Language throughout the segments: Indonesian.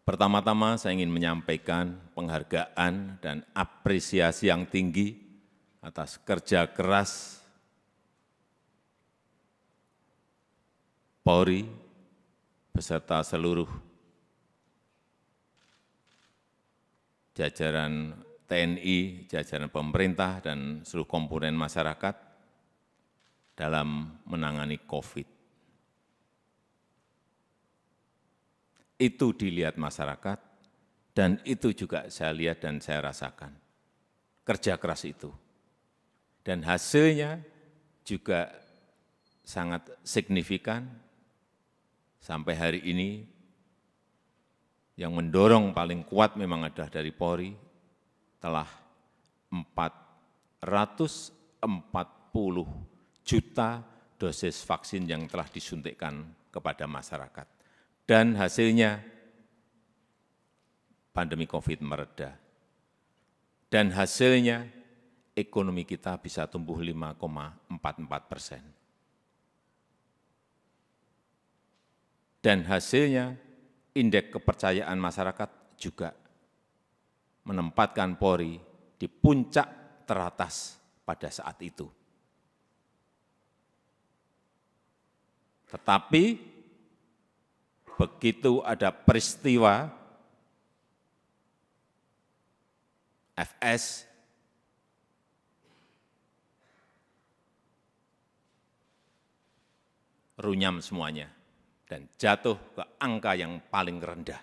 Pertama-tama saya ingin menyampaikan penghargaan dan apresiasi yang tinggi atas kerja keras Polri beserta seluruh jajaran TNI, jajaran pemerintah, dan seluruh komponen masyarakat dalam menangani COVID. Itu dilihat masyarakat, dan itu juga saya lihat dan saya rasakan. Kerja keras itu. Dan hasilnya juga sangat signifikan. Sampai hari ini, yang mendorong paling kuat memang adalah dari Polri, telah 440 juta dosis vaksin yang telah disuntikkan kepada masyarakat. Dan hasilnya pandemi COVID mereda. Dan hasilnya ekonomi kita bisa tumbuh 5,44%. Dan hasilnya indeks kepercayaan masyarakat juga menempatkan Polri di puncak teratas pada saat itu. Tetapi begitu ada peristiwa FS, runyam semuanya dan jatuh ke angka yang paling rendah.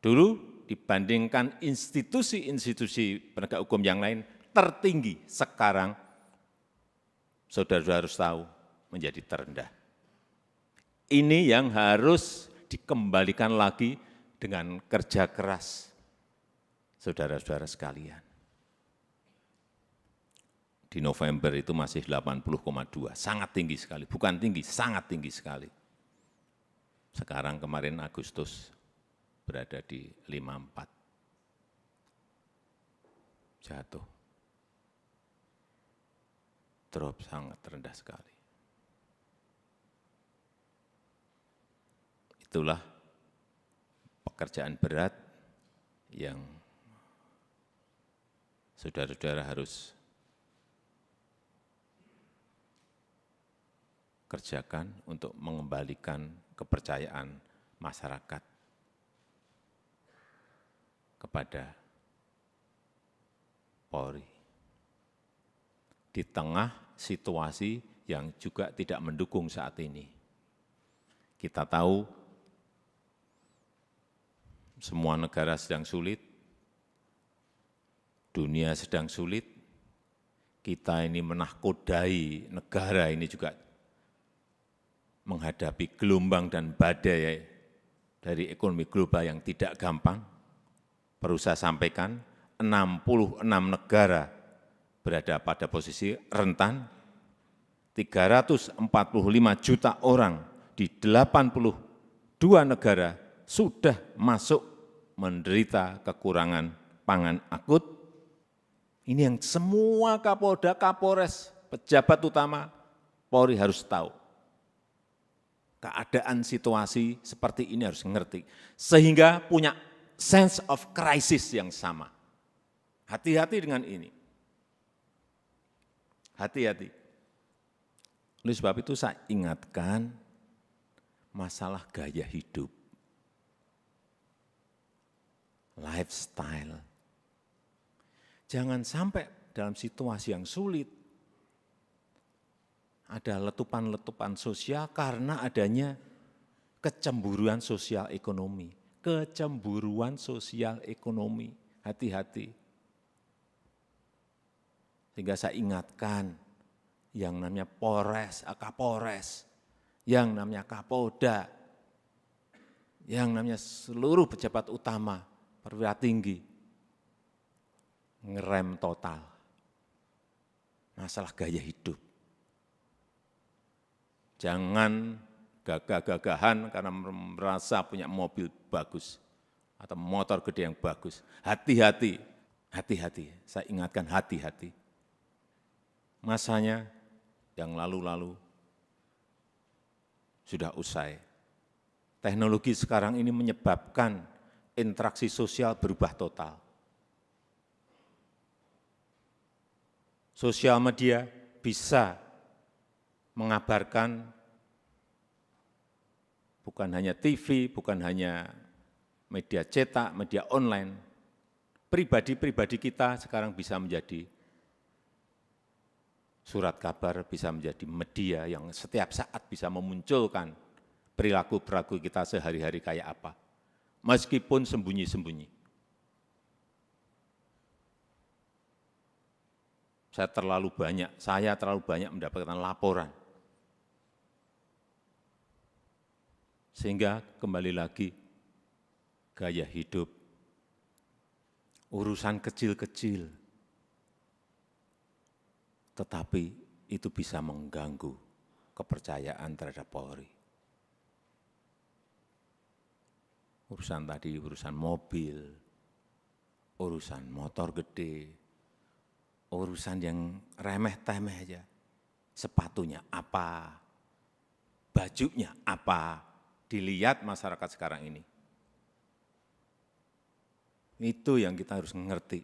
Dulu dibandingkan institusi-institusi penegak hukum yang lain tertinggi, sekarang saudara-saudara harus tahu menjadi terendah. Ini yang harus dikembalikan lagi dengan kerja keras saudara-saudara sekalian. Di November itu masih 80,2, sangat tinggi sekali, bukan tinggi, sangat tinggi sekali. Sekarang kemarin Agustus berada di 54, jatuh, drop sangat rendah sekali. Itulah pekerjaan berat yang saudara-saudara harus kerjakan untuk mengembalikan kepercayaan masyarakat kepada Polri. Di tengah situasi yang juga tidak mendukung saat ini. Kita tahu semua negara sedang sulit, dunia sedang sulit, kita ini menahkodai negara ini juga menghadapi gelombang dan badai dari ekonomi global yang tidak gampang. Perlu saya sampaikan, 66 negara berada pada posisi rentan, 345 juta orang di 82 negara sudah masuk menderita kekurangan pangan akut. Ini yang semua Kapolda, Kapolres, pejabat utama Polri harus tahu. Keadaan situasi seperti ini harus mengerti, sehingga punya sense of crisis yang sama. Hati-hati dengan ini. Hati-hati. Oleh sebab itu saya ingatkan masalah gaya hidup, lifestyle. Jangan sampai dalam situasi yang sulit ada letupan-letupan sosial karena adanya kecemburuan sosial ekonomi. Kecemburuan sosial ekonomi, hati-hati. Sehingga saya ingatkan yang namanya Polres, Kapolres, yang namanya Kapolda, yang namanya seluruh pejabat utama, perwira tinggi, ngerem total masalah gaya hidup. Jangan gagah-gagahan karena merasa punya mobil bagus atau motor gede yang bagus. Hati-hati, hati-hati, saya ingatkan hati-hati. Masanya yang lalu-lalu sudah usai. Teknologi sekarang ini menyebabkan interaksi sosial berubah total. Sosial media bisa mengabarkan bukan hanya TV, bukan hanya media cetak, media online. Pribadi-pribadi kita sekarang bisa menjadi surat kabar, bisa menjadi media yang setiap saat bisa memunculkan perilaku-perilaku kita sehari-hari kayak apa. Meskipun sembunyi-sembunyi. Saya terlalu banyak mendapatkan laporan. Sehingga kembali lagi, gaya hidup, urusan kecil-kecil, tetapi itu bisa mengganggu kepercayaan terhadap Polri. Urusan tadi, urusan mobil, urusan motor gede, urusan yang remeh-temeh aja. Sepatunya apa, bajunya apa, dilihat masyarakat sekarang ini. Itu yang kita harus mengerti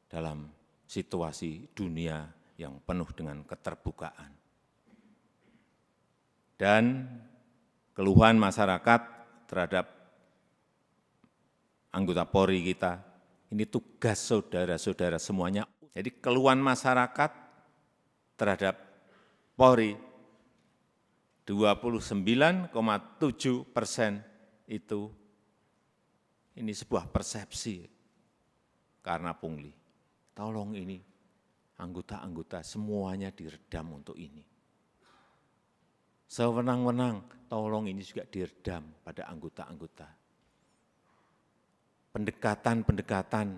dalam situasi dunia yang penuh dengan keterbukaan. Dan keluhan masyarakat terhadap anggota Polri kita, ini tugas saudara-saudara semuanya. Jadi keluhan masyarakat terhadap Polri 29,7% itu ini sebuah persepsi karena pungli. Tolong ini anggota-anggota semuanya diredam untuk ini. Sewenang-wenang, tolong ini juga diredam pada anggota-anggota. Pendekatan-pendekatan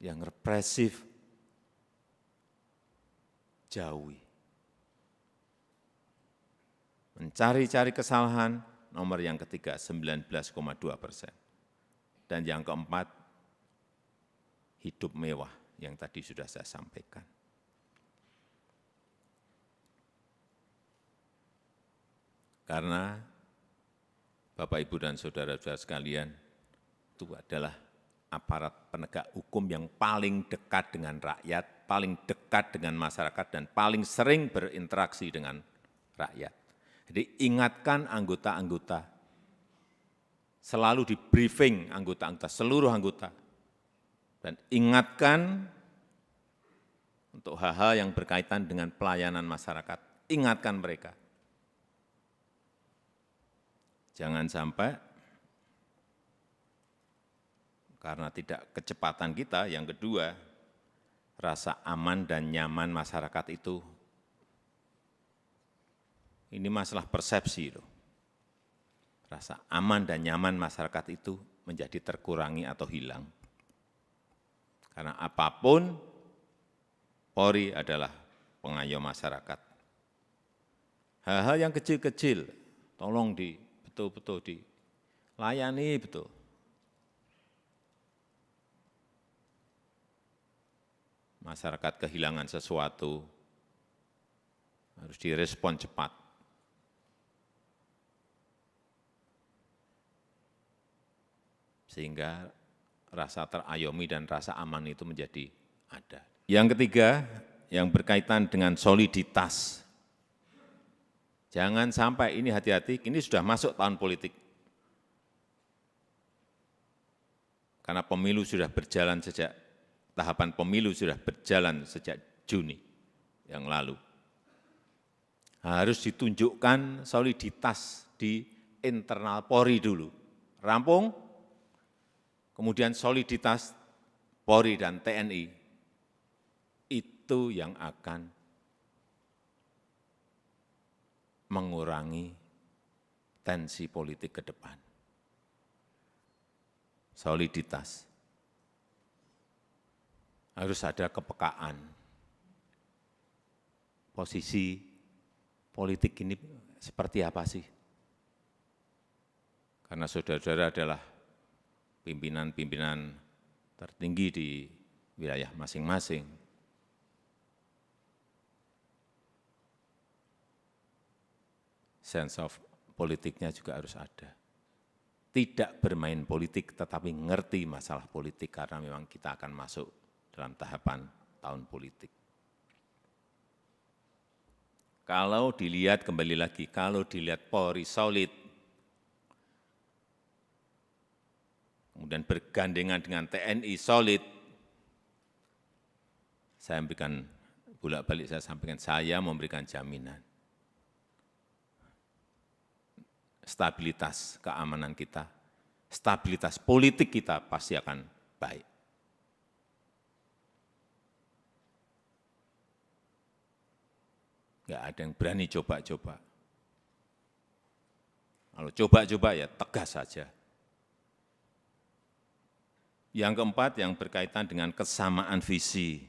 yang represif, jauhi. Mencari-cari kesalahan, nomor yang ketiga 19,2%. Dan yang keempat, hidup mewah yang tadi sudah saya sampaikan. Karena Bapak, Ibu, dan saudara-saudara sekalian, itu adalah aparat penegak hukum yang paling dekat dengan rakyat, paling dekat dengan masyarakat, dan paling sering berinteraksi dengan rakyat. Jadi ingatkan anggota-anggota, selalu di briefing anggota-anggota, seluruh anggota, dan ingatkan untuk hal-hal yang berkaitan dengan pelayanan masyarakat, ingatkan mereka. Jangan sampai karena tidak kecepatan kita, yang kedua, rasa aman dan nyaman masyarakat itu, ini masalah persepsi loh. Rasa aman dan nyaman masyarakat itu menjadi terkurangi atau hilang. Karena apapun, Polri adalah pengayom masyarakat. Hal-hal yang kecil-kecil, tolong betul-betul dilayani betul. Masyarakat kehilangan sesuatu, harus direspon cepat. Sehingga rasa terayomi dan rasa aman itu menjadi ada. Yang ketiga, yang berkaitan dengan soliditas. Jangan sampai ini, hati-hati, ini sudah masuk tahun politik. Karena pemilu sudah berjalan tahapan pemilu sudah berjalan sejak Juni yang lalu. Harus ditunjukkan soliditas di internal Polri dulu. Rampung, kemudian soliditas Polri dan TNI, itu yang akan mengurangi tensi politik ke depan. Soliditas. Harus ada kepekaan. Posisi politik ini seperti apa sih? Karena saudara-saudara adalah pimpinan-pimpinan tertinggi di wilayah masing-masing. sense of politiknya juga harus ada. Tidak bermain politik, tetapi ngerti masalah politik, karena memang kita akan masuk dalam tahapan tahun politik. Kalau dilihat, kembali lagi, kalau dilihat Polri solid, kemudian bergandengan dengan TNI solid, saya memberikan, bolak-balik saya sampaikan, saya memberikan jaminan stabilitas keamanan kita, stabilitas politik kita pasti akan baik. Enggak ada yang berani coba-coba. Kalau coba-coba ya tegas saja. Yang keempat, yang berkaitan dengan kesamaan visi.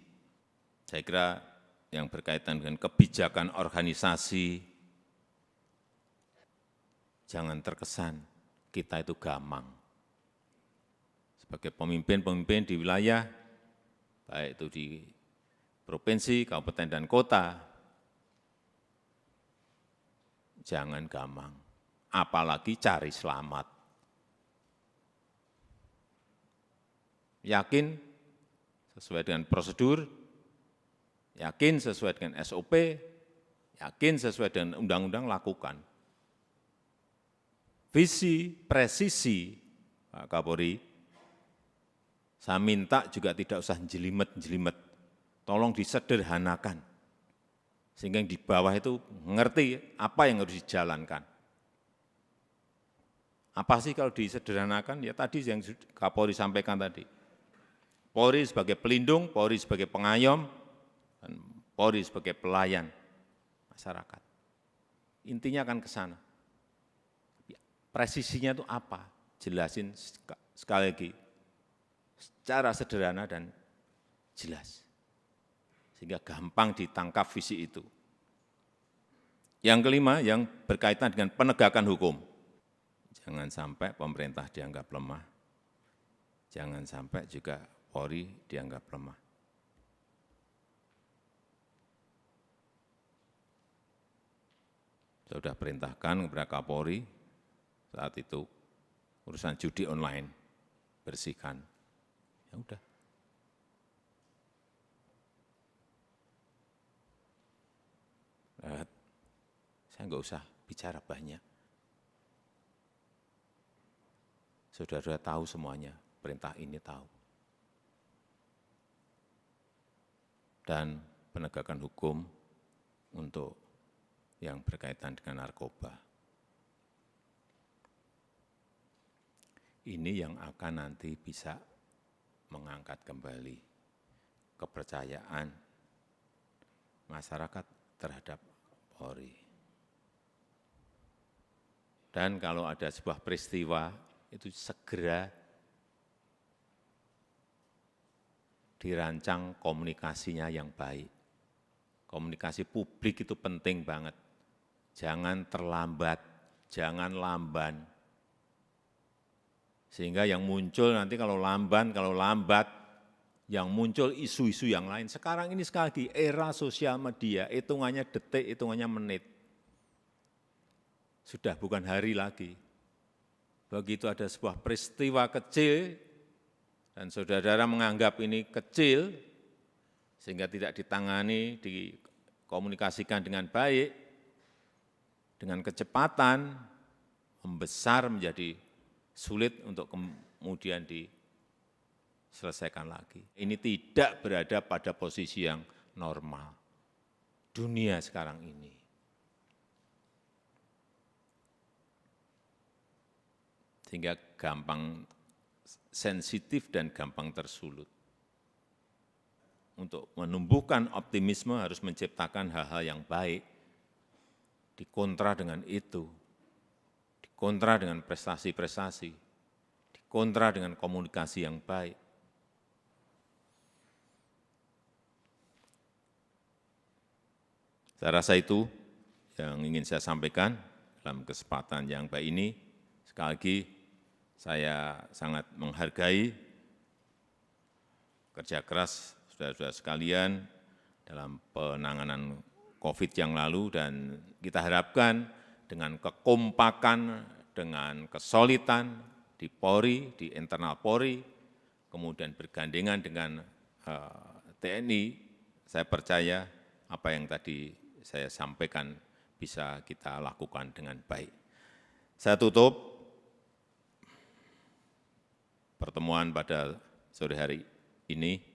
Saya kira yang berkaitan dengan kebijakan organisasi, jangan terkesan kita itu gamang. Sebagai pemimpin-pemimpin di wilayah, baik itu di provinsi, kabupaten, dan kota, jangan gamang, apalagi cari selamat. Yakin sesuai dengan prosedur, yakin sesuai dengan SOP, yakin sesuai dengan undang-undang, lakukan. Visi, presisi, Pak Kapolri, saya minta juga tidak usah jelimet-jelimet, tolong disederhanakan, sehingga yang di bawah itu mengerti apa yang harus dijalankan. Apa sih kalau disederhanakan? Ya tadi yang Kapolri sampaikan tadi. Polri sebagai pelindung, Polri sebagai pengayom, dan Polri sebagai pelayan masyarakat. Intinya akan ke sana. Presisinya itu apa? Jelasin sekali lagi, secara sederhana dan jelas. Sehingga gampang ditangkap visi itu. Yang kelima, yang berkaitan dengan penegakan hukum. Jangan sampai pemerintah dianggap lemah. Jangan sampai juga Polri dianggap lemah. Saya sudah perintahkan kepada Kapolri saat itu urusan judi online, bersihkan. Ya udah. Saya enggak usah bicara banyak. Saudara-saudara tahu semuanya, perintah ini tahu. Dan penegakan hukum untuk yang berkaitan dengan narkoba. Ini yang akan nanti bisa mengangkat kembali kepercayaan masyarakat terhadap Polri. Dan kalau ada sebuah peristiwa, itu segera dirancang komunikasinya yang baik. Komunikasi publik itu penting banget. Jangan terlambat, jangan lamban. Sehingga yang muncul nanti kalau lambat, yang muncul isu-isu yang lain. Sekarang ini sekali lagi era sosial media, hitungannya detik, hitungannya menit. Sudah bukan hari lagi. Begitu ada sebuah peristiwa kecil, dan saudara-saudara menganggap ini kecil, sehingga tidak ditangani, dikomunikasikan dengan baik, dengan kecepatan, membesar menjadi sulit untuk kemudian diselesaikan lagi. Ini tidak berada pada posisi yang normal. Dunia sekarang ini. Sehingga gampang sensitif dan gampang tersulut. Untuk menumbuhkan optimisme harus menciptakan hal-hal yang baik, dikontra dengan itu. Kontra dengan prestasi-prestasi, kontra dengan komunikasi yang baik. Saya rasa itu yang ingin saya sampaikan dalam kesempatan yang baik ini. Sekali lagi, saya sangat menghargai kerja keras saudara-saudara sekalian dalam penanganan COVID yang lalu, dan kita harapkan dengan kekompakan, dengan kesolidan di Polri, di internal Polri, kemudian bergandengan dengan TNI, saya percaya apa yang tadi saya sampaikan bisa kita lakukan dengan baik. Saya tutup pertemuan pada sore hari ini